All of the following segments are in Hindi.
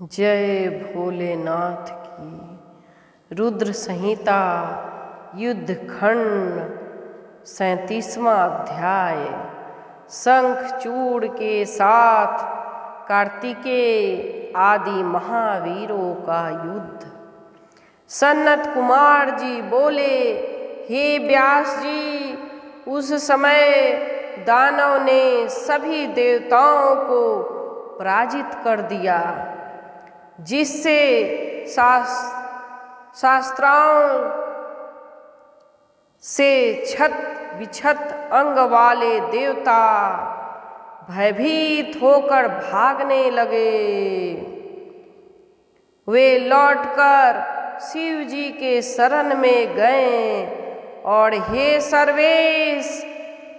जय भोलेनाथ की। रुद्र संहिता युद्ध खंड 37वां अध्याय। शंखचूड़ के साथ कार्तिकेय आदि महावीरों का युद्ध। सनत कुमार जी बोले, हे व्यास जी, उस समय दानव ने सभी देवताओं को पराजित कर दिया, जिससे शास्त्राओं से छत विछत अंग वाले देवता भयभीत होकर भागने लगे। वे लौटकर शिव जी के शरण में गए और हे सर्वेश,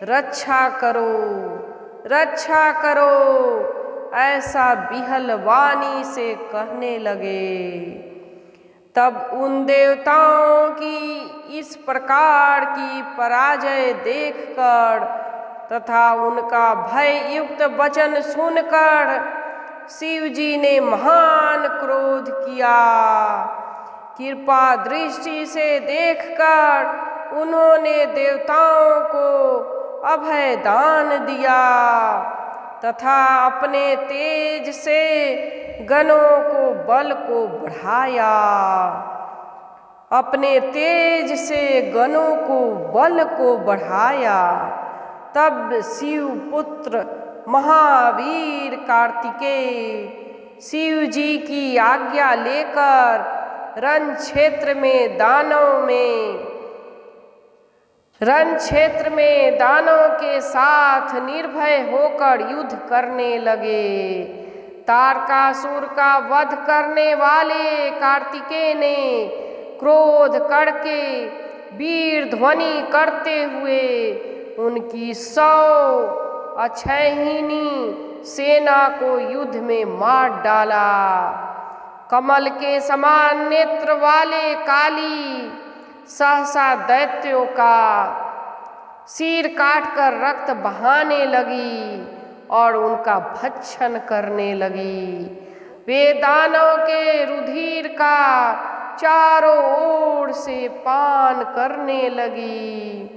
रक्षा करो, रक्षा करो, ऐसा बिहल वाणी से कहने लगे। तब उन देवताओं की इस प्रकार की पराजय देखकर तथा उनका भय युक्त वचन सुनकर शिव जी ने महान क्रोध किया। कृपा दृष्टि से देखकर उन्होंने देवताओं को अभय दान दिया तथा अपने तेज से गणों को बल को बढ़ाया। अपने तेज से गणों को बल को बढ़ाया। तब शिव पुत्र महावीर कार्तिकेय शिव जी की आज्ञा लेकर रण क्षेत्र में दानों के साथ निर्भय होकर युद्ध करने लगे। तारकासुर का वध करने वाले कार्तिकेय ने क्रोध करके वीर ध्वनि करते हुए उनकी 100 अक्षयहिनी सेना को युद्ध में मार डाला। कमल के समान नेत्र वाले काली सहसा दैत्यों का सिर काटकर रक्त बहाने लगी और उनका भक्षण करने लगी। वे दानव के रुधिर का चारों ओर से पान करने लगी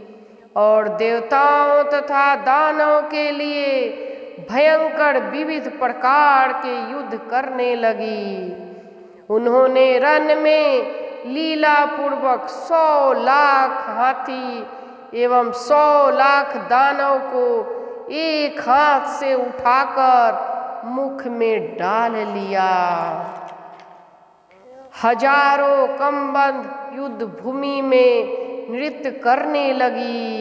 और देवताओं तथा दानव के लिए भयंकर विविध प्रकार के युद्ध करने लगी। उन्होंने रण में लीला पूर्वक 100 लाख हाथी एवं 100 लाख दानव को एक हाथ से उठाकर मुख में डाल लिया। हजारों कमबंध युद्ध भूमि में नृत्य करने लगी।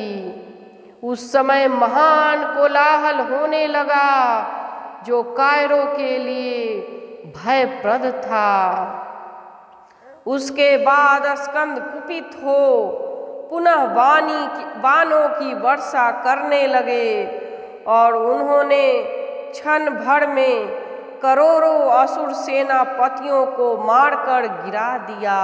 उस समय महान कोलाहल होने लगा, जो कायरों के लिए भयप्रद था। उसके बाद स्कंद कुपित हो पुनः बाणों की वर्षा करने लगे और उन्होंने क्षण भर में करोड़ों असुर सेनापतियों को मारकर गिरा दिया।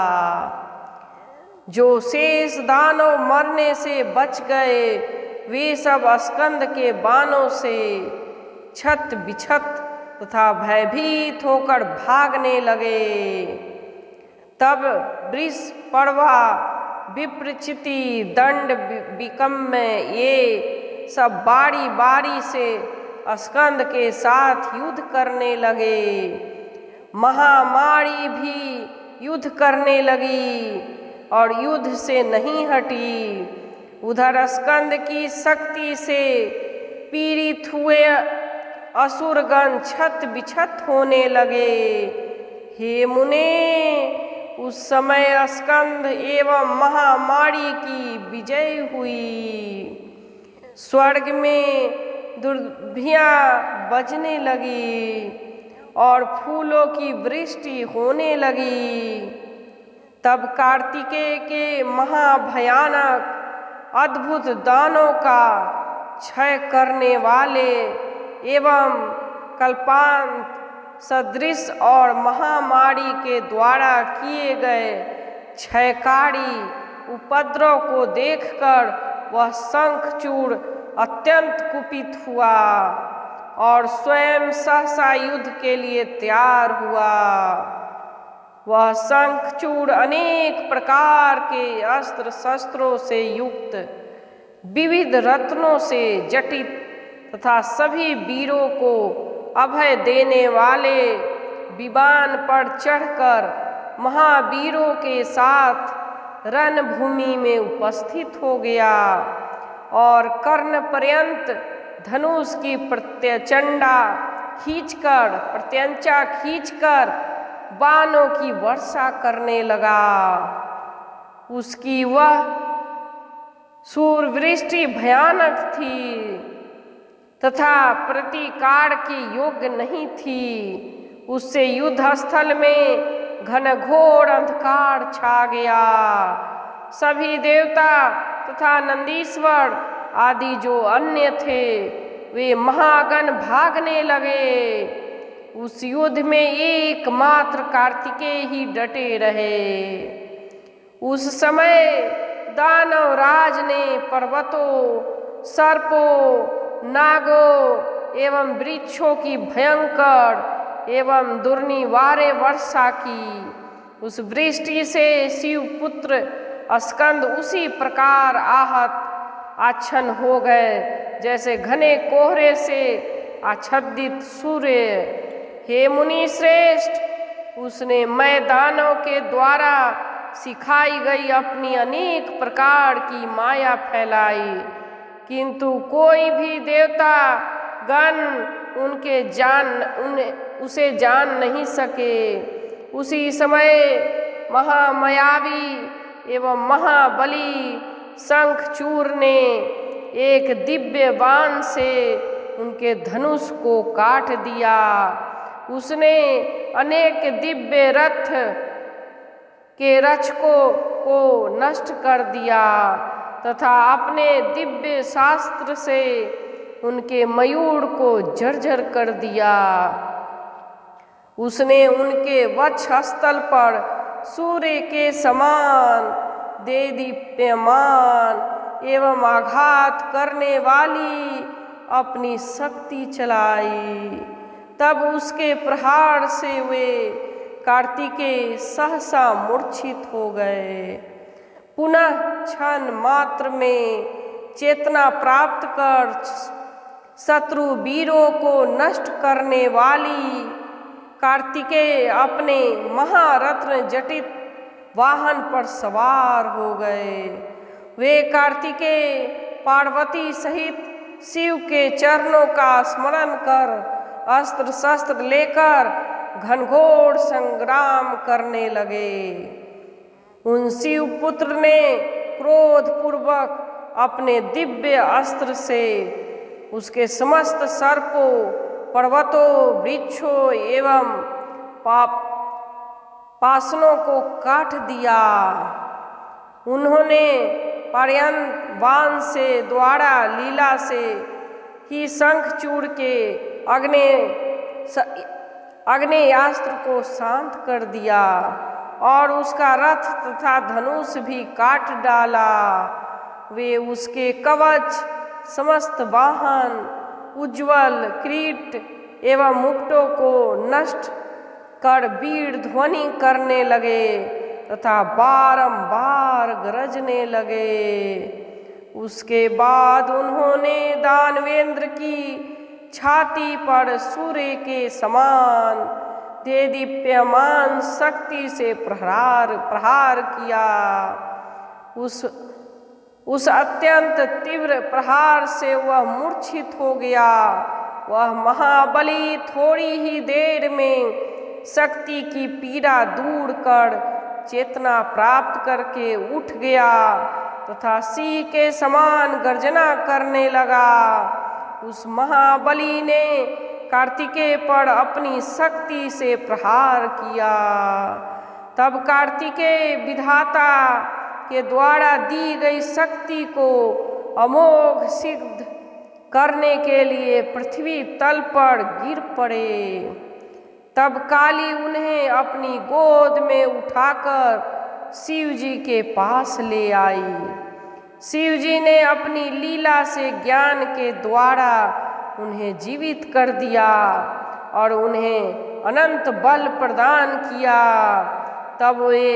जो शेष दानव मरने से बच गए, वे सब स्कंद के बाणों से छत विछत तथा भयभीत होकर भागने लगे। तब वृषपर्वा, विप्रचिति, दंड, विकम्य ये सब बारी बारी से स्कंद के साथ युद्ध करने लगे। महामारी भी युद्ध करने लगी और युद्ध से नहीं हटी। उधर स्कंद की शक्ति से पीड़ित हुए असुरगण छत विछत होने लगे। हे मुने, उस समय स्कंद एवं महामारी की विजय हुई। स्वर्ग में दुर्भियाँ बजने लगी और फूलों की वृष्टि होने लगी। तब कार्तिकेय के महाभयानक अद्भुत दानों का क्षय करने वाले एवं कल्पांत सदृश और महामारी के द्वारा किए गए क्षयकारी उपद्रव को देखकर वह शंखचूड़ अत्यंत कुपित हुआ और स्वयं सहसा युद्ध के लिए तैयार हुआ। वह शंखचूड़ अनेक प्रकार के अस्त्र शस्त्रों से युक्त, विविध रत्नों से जटित तथा सभी वीरों को अभय देने वाले विमान पर चढ़कर महावीरों के साथ रणभूमि में उपस्थित हो गया और कर्ण पर्यंत धनुष की प्रत्यंचा खींचकर बाणों की वर्षा करने लगा। उसकी वह सूर्यवृष्टि भयानक थी तथा प्रतिकार की योग्य नहीं थी। उससे युद्ध स्थल में घनघोर अंधकार छा गया। सभी देवता तथा नंदीश्वर आदि जो अन्य थे वे महागण भागने लगे। उस युद्ध में एकमात्र कार्तिकेय ही डटे रहे। उस समय दानव राज ने पर्वतों, सर्पों, नागों एवं वृक्षों की भयंकर एवं दुर्निवार्य वर्षा की। उस वृष्टि से शिवपुत्र स्कंद उसी प्रकार आहत आच्छन्न हो गए जैसे घने कोहरे से आच्छादित सूर्य। हे मुनि श्रेष्ठ, उसने मैदानों के द्वारा सिखाई गई अपनी अनेक प्रकार की माया फैलाई, किंतु कोई भी देवता गण उसे जान नहीं सके। उसी समय महामायावी एवं महाबली शंखचूड़ ने एक दिव्य बाण से उनके धनुष को काट दिया। उसने अनेक दिव्य रथ के रक्षकों को नष्ट कर दिया तथा अपने दिव्य शास्त्र से उनके मयूर को जर्जर कर दिया। उसने उनके वक्षस्थल पर सूर्य के समान देदीप्यमान एवं आघात करने वाली अपनी शक्ति चलाई। तब उसके प्रहार से वे कार्तिकेय सहसा मूर्छित हो गए। पुनः क्षण मात्र में चेतना प्राप्त कर शत्रु वीरों को नष्ट करने वाली कार्तिकेय अपने महारत्न जटित वाहन पर सवार हो गए। वे कार्तिकेय पार्वती सहित शिव के चरणों का स्मरण कर अस्त्र शस्त्र लेकर घनघोर संग्राम करने लगे। उन शिवपुत्र ने क्रोध पूर्वक अपने दिव्य अस्त्र से उसके समस्त सर्पों, पर्वतों, वृक्षों एवं पासनों को काट दिया। उन्होंने पर्यंत बाण से द्वारा लीला से ही शंखचूड़ के आग्नेयास्त्र को शांत कर दिया और उसका रथ तथा धनुष भी काट डाला। वे उसके कवच, समस्त वाहन, उज्ज्वल किरीट एवं मुकुटों को नष्ट कर वीर ध्वनि करने लगे तथा बारंबार गरजने लगे। उसके बाद उन्होंने दानवेंद्र की छाती पर सूर्य के समान देदीप्यमान शक्ति से प्रहार किया। उस अत्यंत तीव्र प्रहार से वह मूर्छित हो गया। वह महाबली थोड़ी ही देर में शक्ति की पीड़ा दूर कर चेतना प्राप्त करके उठ गया तथा सिंह के समान गर्जना करने लगा। उस महाबली ने कार्तिकेय पर अपनी शक्ति से प्रहार किया। तब कार्तिकेय विधाता के द्वारा दी गई शक्ति को अमोघ सिद्ध करने के लिए पृथ्वी तल पर गिर पड़े। तब काली उन्हें अपनी गोद में उठाकर शिव जी के पास ले आई। शिव जी ने अपनी लीला से ज्ञान के द्वारा उन्हें जीवित कर दिया और उन्हें अनंत बल प्रदान किया। तब वे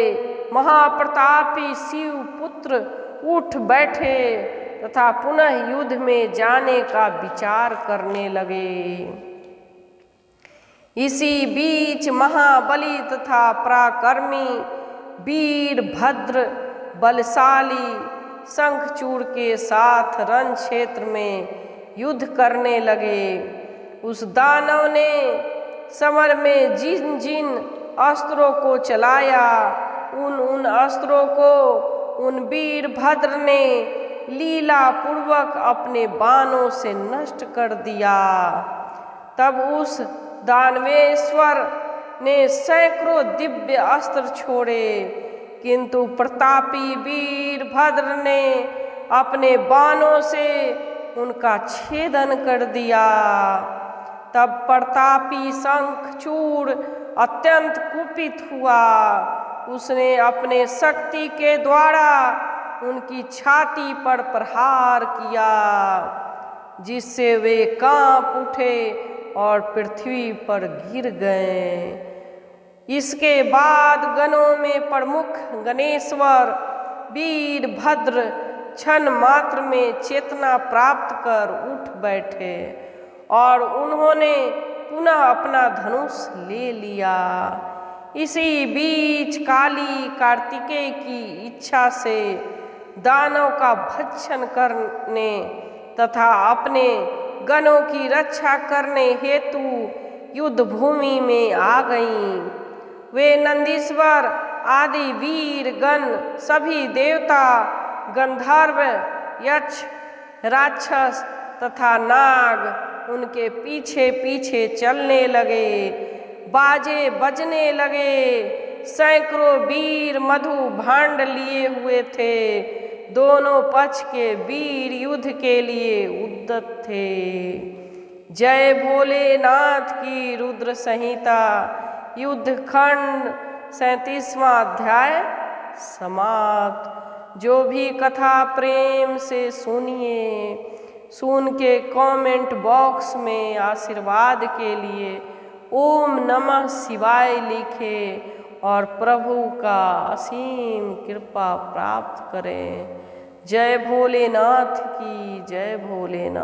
महाप्रतापी शिव पुत्र उठ बैठे तथा पुनः युद्ध में जाने का विचार करने लगे। इसी बीच महाबली तथा पराक्रमी वीरभद्र बलशाली शंखचूड़ के साथ रण क्षेत्र में युद्ध करने लगे। उस दानव ने समर में जिन जिन अस्त्रों को चलाया उन अस्त्रों को उन वीरभद्र ने लीला पूर्वक अपने बाणों से नष्ट कर दिया। तब उस दानवेश्वर ने सैकड़ों दिव्य अस्त्र छोड़े, किंतु प्रतापी वीरभद्र ने अपने बाणों से उनका छेदन कर दिया। तब प्रतापी शंखचूड़ अत्यंत कुपित हुआ। उसने अपने शक्ति के द्वारा उनकी छाती पर प्रहार किया, जिससे वे कांप उठे और पृथ्वी पर गिर गए। इसके बाद गणों में प्रमुख गणेश्वर वीरभद्र क्षण मात्र में चेतना प्राप्त कर उठ बैठे और उन्होंने पुनः अपना धनुष ले लिया। इसी बीच काली कार्तिकेय की इच्छा से दानव का भक्षण करने तथा अपने गणों की रक्षा करने हेतु युद्ध भूमि में आ गईं। वे नंदीश्वर आदि वीर गण सभी देवता गंधर्व यक्ष राक्षस तथा नाग उनके पीछे पीछे चलने लगे। बाजे बजने लगे। सैकड़ों वीर मधु भांड लिए हुए थे। दोनों पक्ष के वीर युद्ध के लिए उद्यत थे। जय भोलेनाथ की रुद्र संहिता युद्ध खंड 37वां अध्याय समाप्त। जो भी कथा प्रेम से सुनिए, सुन के कमेंट बॉक्स में आशीर्वाद के लिए ओम नमः शिवाय लिखे और प्रभु का असीम कृपा प्राप्त करें। जय भोलेनाथ की जय भोलेनाथ।